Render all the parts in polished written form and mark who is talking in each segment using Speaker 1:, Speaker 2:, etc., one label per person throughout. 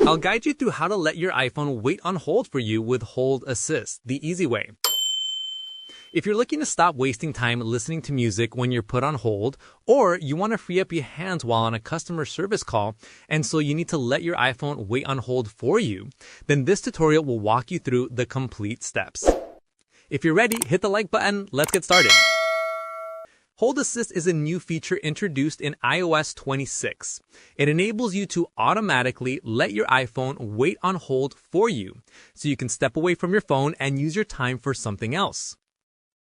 Speaker 1: I'll guide you through how to let your iPhone wait on hold for you with Hold Assist, the easy way. If you're looking to stop wasting time listening to music when you're put on hold, or you want to free up your hands while on a customer service call, and so you need to let your iPhone wait on hold for you, then this tutorial will walk you through the complete steps. If you're ready, hit the like button. Let's get started. Hold Assist is a new feature introduced in iOS 26. It enables you to automatically let your iPhone wait on hold for you, so you can step away from your phone and use your time for something else.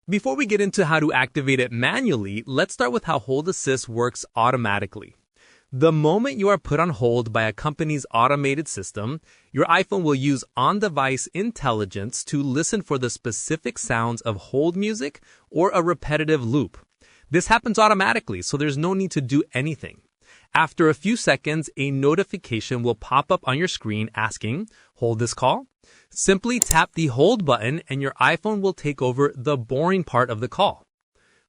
Speaker 1: Before we get into how to activate it manually, let's start with how Hold Assist works automatically. The moment you are put on hold by a company's automated system, your iPhone will use on-device intelligence to listen for the specific sounds of hold music or a repetitive loop. This happens automatically, so there's no need to do anything. After a few seconds, a notification will pop up on your screen asking, "Hold this call?" Simply tap the hold button and your iPhone will take over the boring part of the call.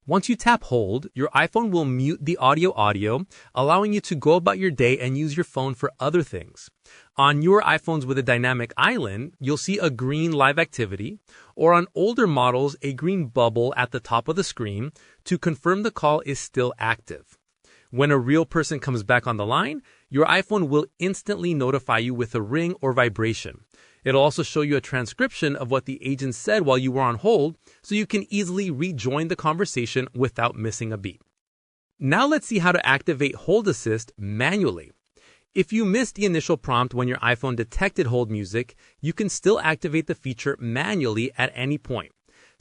Speaker 1: Once you tap hold, your iPhone will mute the audio, allowing you to go about your day and use your phone for other things. On newer iPhones with a dynamic island, you'll see a green live activity, or on older models, a green bubble at the top of the screen to confirm the call is still active. When a real person comes back on the line, your iPhone will instantly notify you with a ring or vibration. It'll also show you a transcription of what the agent said while you were on hold, so you can easily rejoin the conversation without missing a beat. Now let's see how to activate Hold Assist manually. If you missed the initial prompt when your iPhone detected hold music, you can still activate the feature manually at any point.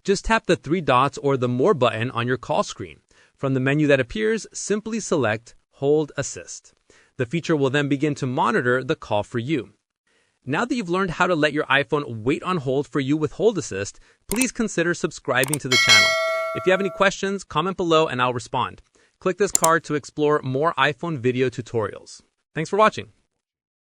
Speaker 1: Just tap the three dots or the More button on your call screen. From the menu that appears, simply select Hold Assist. The feature will then begin to monitor the call for you. Now that you've learned how to let your iPhone wait on hold for you with Hold Assist, please consider subscribing to the channel. If you have any questions, comment below and I'll respond. Click this card to explore more iPhone video tutorials. Thanks for watching.